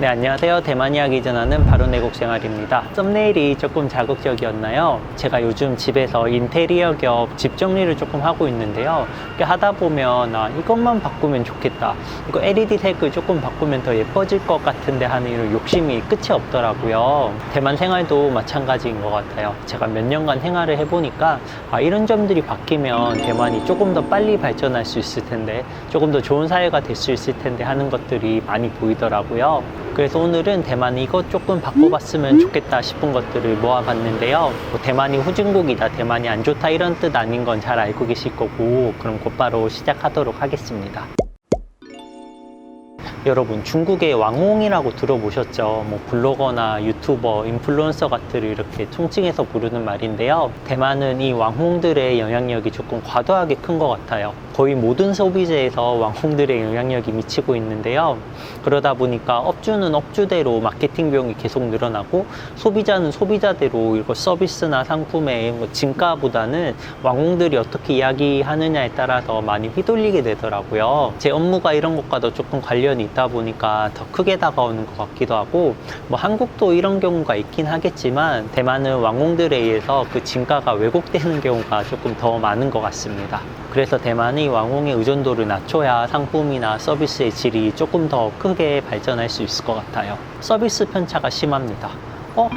네, 안녕하세요. 대만 이야기 전하는 바로내곡 생활입니다. 썸네일이 조금 자극적이었나요? 제가 요즘 집에서 인테리어 겸 집 정리를 조금 하고 있는데요. 이렇게 하다 보면 이것만 바꾸면 좋겠다, 이거 LED 색을 조금 바꾸면 더 예뻐질 것 같은데 하는 이런 욕심이 끝이 없더라고요. 대만 생활도 마찬가지인 것 같아요. 제가 몇 년간 생활을 해보니까 이런 점들이 바뀌면 대만이 조금 더 빨리 발전할 수 있을 텐데, 조금 더 좋은 사회가 될 수 있을 텐데 하는 것들이 많이 보이더라고요. 그래서 오늘은 대만 이것 조금 바꿔봤으면 좋겠다 싶은 것들을 모아봤는데요. 대만이 후진국이다, 대만이 안 좋다 이런 뜻 아닌 건 잘 알고 계실 거고, 그럼 곧바로 시작하도록 하겠습니다. 여러분, 중국의 왕홍이라고 들어보셨죠? 블로거나 유튜버, 인플루언서 같은 이렇게 총칭해서 부르는 말인데요. 대만은 이 왕홍들의 영향력이 조금 과도하게 큰 것 같아요. 거의 모든 소비재에서 왕홍들의 영향력이 미치고 있는데요. 그러다 보니까 업주는 업주대로 마케팅 비용이 계속 늘어나고, 소비자는 소비자대로 이거 서비스나 상품의 진가보다는 왕홍들이 어떻게 이야기하느냐에 따라서 많이 휘둘리게 되더라고요. 제 업무가 이런 것과도 조금 관련이 있다 보니까 더 크게 다가오는 것 같기도 하고, 한국도 이런 경우가 있긴 하겠지만 대만은 왕홍들에 의해서 그 진가가 왜곡되는 경우가 조금 더 많은 것 같습니다. 그래서 대만이 왕홍의 의존도를 낮춰야 상품이나 서비스의 질이 조금 더 크게 발전할 수 있을 것 같아요. 서비스 편차가 심합니다.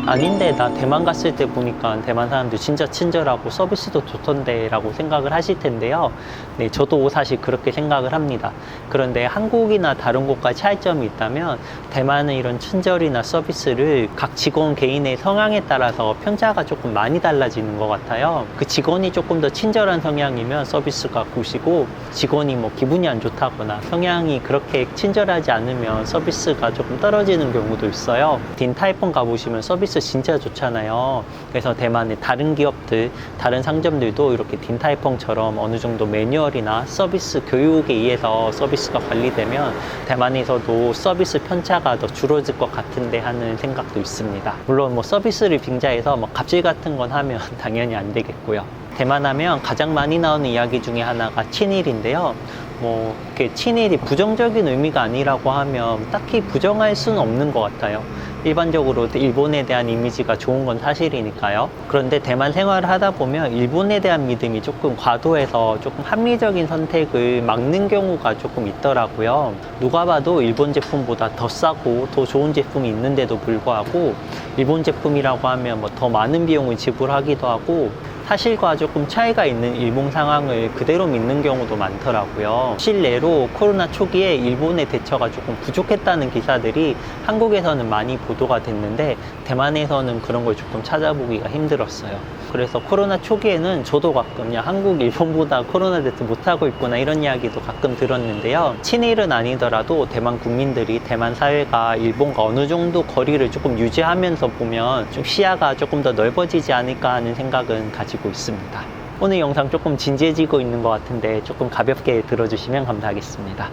아닌데 나 대만 갔을 때 보니까 대만 사람들 진짜 친절하고 서비스도 좋던데 라고 생각을 하실 텐데요. 네, 저도 사실 그렇게 생각을 합니다. 그런데 한국이나 다른 곳과 차이점이 있다면, 대만은 이런 친절이나 서비스를 각 직원 개인의 성향에 따라서 편차가 조금 많이 달라지는 것 같아요. 그 직원이 조금 더 친절한 성향이면 서비스가 굿이고, 직원이 기분이 안 좋다거나 성향이 그렇게 친절하지 않으면 서비스가 조금 떨어지는 경우도 있어요. 딘타이펑 가보시면 서비스 진짜 좋잖아요. 그래서 대만의 다른 기업들, 다른 상점들도 이렇게 딘타이펑처럼 어느 정도 매뉴얼이나 서비스 교육에 의해서 서비스가 관리되면 대만에서도 서비스 편차가 더 줄어들 것 같은데 하는 생각도 있습니다. 물론 서비스를 빙자해서 갑질 같은 건 하면 당연히 안 되겠고요. 대만 하면 가장 많이 나오는 이야기 중에 하나가 친일인데요. 이렇게 친일이 부정적인 의미가 아니라고 하면 딱히 부정할 수는 없는 것 같아요. 일반적으로 일본에 대한 이미지가 좋은 건 사실이니까요. 그런데 대만 생활을 하다 보면 일본에 대한 믿음이 조금 과도해서 조금 합리적인 선택을 막는 경우가 조금 있더라고요. 누가 봐도 일본 제품보다 더 싸고 더 좋은 제품이 있는데도 불구하고 일본 제품이라고 하면 더 많은 비용을 지불하기도 하고, 사실과 조금 차이가 있는 일본 상황을 그대로 믿는 경우도 많더라고요. 실례로 코로나 초기에 일본의 대처가 조금 부족했다는 기사들이 한국에서는 많이 보도가 됐는데, 대만에서는 그런 걸 조금 찾아보기가 힘들었어요. 그래서 코로나 초기에는 저도 가끔 한국, 일본보다 코로나 대처 못하고 있구나 이런 이야기도 가끔 들었는데요. 친일은 아니더라도 대만 국민들이, 대만 사회가 일본과 어느 정도 거리를 조금 유지하면서 보면 좀 시야가 조금 더 넓어지지 않을까 하는 생각은 가지고 있습니다. 오늘 영상 조금 진지해지고 있는 것 같은데 조금 가볍게 들어주시면 감사하겠습니다.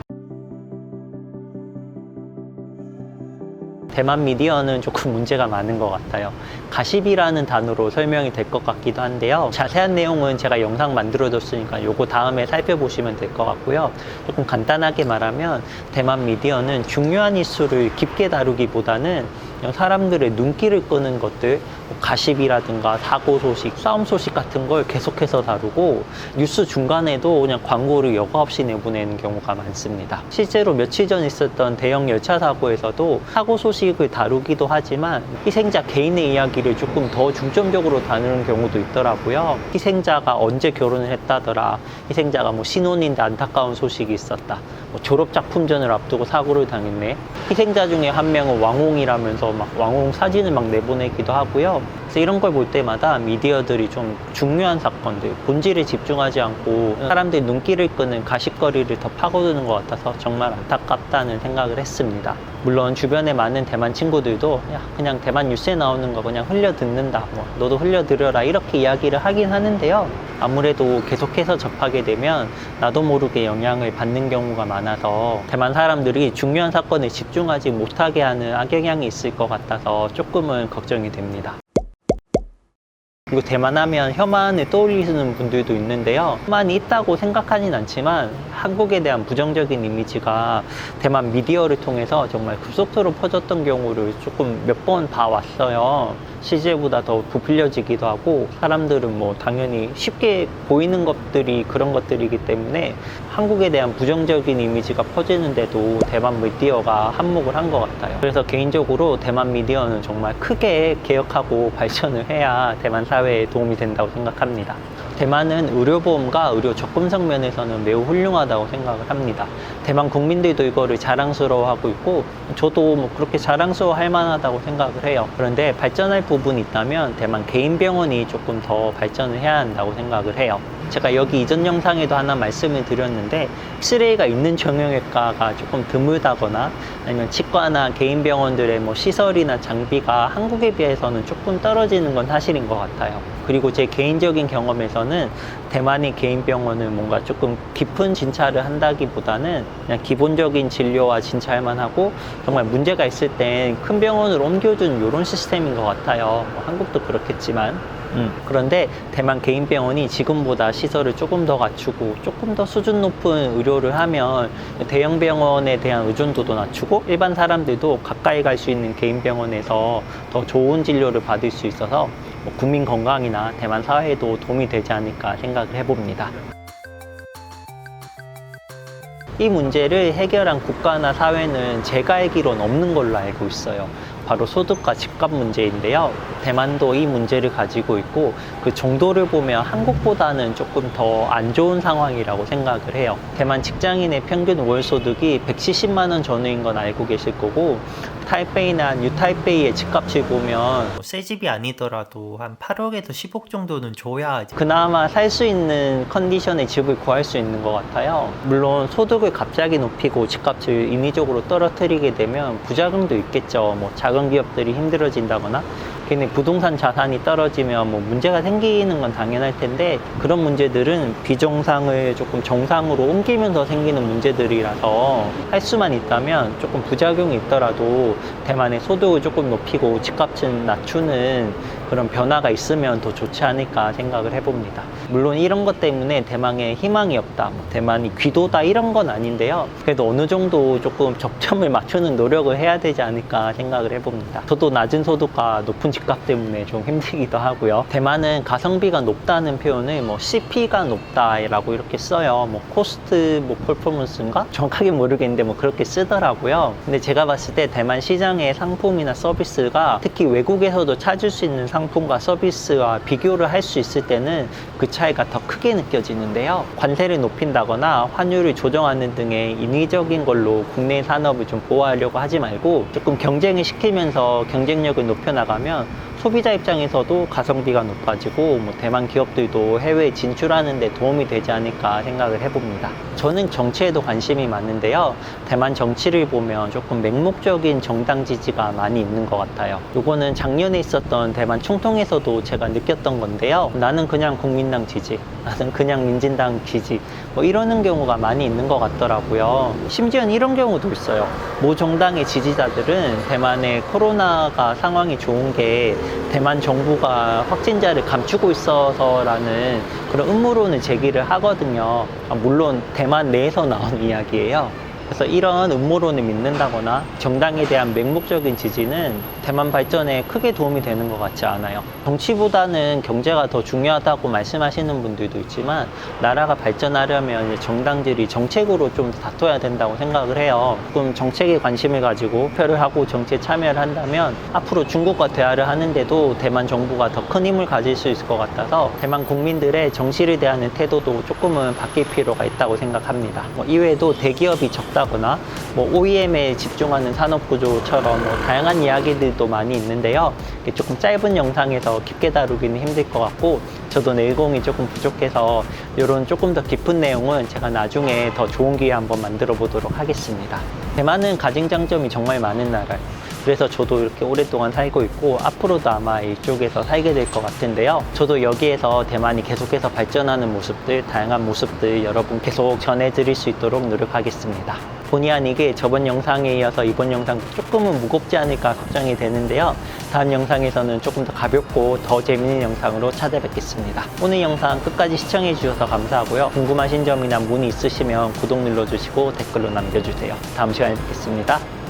대만 미디어는 조금 문제가 많은 것 같아요. 가십이라는 단어로 설명이 될 것 같기도 한데요. 자세한 내용은 제가 영상 만들어뒀으니까 요거 다음에 살펴보시면 될 것 같고요. 조금 간단하게 말하면 대만 미디어는 중요한 이슈를 깊게 다루기보다는 사람들의 눈길을 끄는 것들, 가십이라든가 사고 소식, 싸움 소식 같은 걸 계속해서 다루고, 뉴스 중간에도 그냥 광고를 여과 없이 내보내는 경우가 많습니다. 실제로 며칠 전 있었던 대형 열차 사고에서도 사고 소식을 다루기도 하지만 희생자 개인의 이야기를 조금 더 중점적으로 다루는 경우도 있더라고요. 희생자가 언제 결혼을 했다더라, 희생자가 신혼인데 안타까운 소식이 있었다, 졸업작품전을 앞두고 사고를 당했네, 희생자 중에 한 명은 왕홍이라면서 왕홍 사진을 내보내기도 하고요. 그래서 이런 걸 볼 때마다 미디어들이 좀 중요한 사건들, 본질에 집중하지 않고 사람들의 눈길을 끄는 가십거리를 더 파고드는 것 같아서 정말 안타깝다는 생각을 했습니다. 물론 주변에 많은 대만 친구들도 그냥 대만 뉴스에 나오는 거 그냥 흘려 듣는다, 너도 흘려 들어라 이렇게 이야기를 하긴 하는데요. 아무래도 계속해서 접하게 되면 나도 모르게 영향을 받는 경우가 많아서 대만 사람들이 중요한 사건에 집중하지 못하게 하는 악영향이 있을 것 같아서 조금은 걱정이 됩니다. 그리고 대만 하면 혐한을 떠올리시는 분들도 있는데요. 혐한이 있다고 생각하진 않지만 한국에 대한 부정적인 이미지가 대만 미디어를 통해서 정말 급속도로 퍼졌던 경우를 조금 몇 번 봐왔어요. 실제보다 더 부풀려지기도 하고, 사람들은 뭐 당연히 쉽게 보이는 것들이 그런 것들이기 때문에 한국에 대한 부정적인 이미지가 퍼지는데도 대만 미디어가 한몫을 한 것 같아요. 그래서 개인적으로 대만 미디어는 정말 크게 개혁하고 발전을 해야 대만 사회에 도움이 된다고 생각합니다. 대만은 의료보험과 의료 접근성 면에서는 매우 훌륭하다고 생각을 합니다. 대만 국민들도 이거를 자랑스러워하고 있고, 저도 뭐 그렇게 자랑스러워할 만하다고 생각을 해요. 그런데 발전할 부분이 있다면 대만 개인 병원이 조금 더 발전을 해야 한다고 생각을 해요. 제가 여기 이전 영상에도 하나 말씀을 드렸는데, 엑스레이가 있는 정형외과가 조금 드물다거나 아니면 치과나 개인 병원들의 뭐 시설이나 장비가 한국에 비해서는 조금 떨어지는 건 사실인 것 같아요. 그리고 제 개인적인 경험에서는 대만의 개인 병원은 뭔가 조금 깊은 진찰을 한다기보다는 그냥 기본적인 진료와 진찰만 하고, 정말 문제가 있을 땐 큰 병원으로 옮겨주는 이런 시스템인 것 같아요. 뭐 한국도 그렇겠지만. 그런데 대만 개인 병원이 지금보다 시설을 조금 더 갖추고 조금 더 수준 높은 의료를 하면 대형 병원에 대한 의존도도 낮추고, 일반 사람들도 가까이 갈 수 있는 개인 병원에서 더 좋은 진료를 받을 수 있어서 뭐 국민 건강이나 대만 사회에도 도움이 되지 않을까 생각을 해봅니다. 이 문제를 해결한 국가나 사회는 제가 알기로는 없는 걸로 알고 있어요. 바로 소득과 집값 문제인데요. 대만도 이 문제를 가지고 있고, 그 정도를 보면 한국보다는 조금 더 안 좋은 상황이라고 생각을 해요. 대만 직장인의 평균 월 소득이 170만 원 전후인 건 알고 계실 거고, 타이베이나 뉴타이베이의 집값을 보면 새 집이 아니더라도 한 8억에서 10억 정도는 줘야 그나마 살 수 있는 컨디션의 집을 구할 수 있는 것 같아요. 물론 소득을 갑자기 높이고 집값을 인위적으로 떨어뜨리게 되면 부작용도 있겠죠. 뭐 작은 기업들이 힘들어진다거나 괜히 부동산 자산이 떨어지면 뭐 문제가 생기는 건 당연할 텐데, 그런 문제들은 비정상을 조금 정상으로 옮기면서 생기는 문제들이라서 할 수만 있다면 조금 부작용이 있더라도 대만의 소득을 조금 높이고 집값을 낮추는 그런 변화가 있으면 더 좋지 않을까 생각을 해봅니다. 물론 이런 것 때문에 대만에 희망이 없다, 대만이 귀도다 이런 건 아닌데요. 그래도 어느 정도 조금 접점을 맞추는 노력을 해야 되지 않을까 생각을 해봅니다. 저도 낮은 소득과 높은 집값 때문에 좀 힘들기도 하고요. 대만은 가성비가 높다는 표현을 뭐 CP가 높다라고 이렇게 써요. 뭐 코스트 뭐 퍼포먼스인가? 정확하게 모르겠는데 뭐 그렇게 쓰더라고요. 근데 제가 봤을 때 대만 시장의 상품이나 서비스가 특히 외국에서도 찾을 수 있는 상품과 서비스와 비교를 할 수 있을 때는 그 차이가 더 크게 느껴지는데요. 관세를 높인다거나 환율을 조정하는 등의 인위적인 걸로 국내 산업을 좀 보호하려고 하지 말고, 조금 경쟁을 시키면서 경쟁력을 높여나가면 소비자 입장에서도 가성비가 높아지고 뭐 대만 기업들도 해외에 진출하는 데 도움이 되지 않을까 생각을 해봅니다. 저는 정치에도 관심이 많은데요. 대만 정치를 보면 조금 맹목적인 정당 지지가 많이 있는 것 같아요. 요거는 작년에 있었던 대만 총통에서도 제가 느꼈던 건데요. 나는 그냥 국민당 지지, 나는 그냥 민진당 지지, 뭐 이러는 경우가 많이 있는 것 같더라고요. 심지어는 이런 경우도 있어요. 모 정당의 지지자들은 대만의 코로나가 상황이 좋은 게 대만 정부가 확진자를 감추고 있어서라는 그런 음모론을 제기를 하거든요. 물론 대만 내에서 나온 이야기예요. 그래서 이런 음모론을 믿는다거나 정당에 대한 맹목적인 지지는 대만 발전에 크게 도움이 되는 것 같지 않아요. 정치보다는 경제가 더 중요하다고 말씀하시는 분들도 있지만, 나라가 발전하려면 정당들이 정책으로 좀 다퉈야 된다고 생각을 해요. 조금 정책에 관심을 가지고 투표를 하고 정치에 참여를 한다면 앞으로 중국과 대화를 하는데도 대만 정부가 더 큰 힘을 가질 수 있을 것 같아서 대만 국민들의 정치를 대하는 태도도 조금은 바뀔 필요가 있다고 생각합니다. 이외에도 대기업이 적다거나 뭐 OEM에 집중하는 산업구조처럼 뭐 다양한 이야기들도 많이 있는데요. 조금 짧은 영상에서 깊게 다루기는 힘들 것 같고, 저도 내공이 조금 부족해서 이런 조금 더 깊은 내용은 제가 나중에 더 좋은 기회 한번 만들어 보도록 하겠습니다. 대만은 가진 장점이 정말 많은 나라예요. 그래서 저도 이렇게 오랫동안 살고 있고 앞으로도 아마 이쪽에서 살게 될 것 같은데요. 저도 여기에서 대만이 계속해서 발전하는 모습들, 다양한 모습들 여러분 계속 전해드릴 수 있도록 노력하겠습니다. 본의 아니게 저번 영상에 이어서 이번 영상도 조금은 무겁지 않을까 걱정이 되는데요. 다음 영상에서는 조금 더 가볍고 더 재밌는 영상으로 찾아뵙겠습니다. 오늘 영상 끝까지 시청해 주셔서 감사하고요. 궁금하신 점이나 문의 있으시면 구독 눌러주시고 댓글로 남겨주세요. 다음 시간에 뵙겠습니다.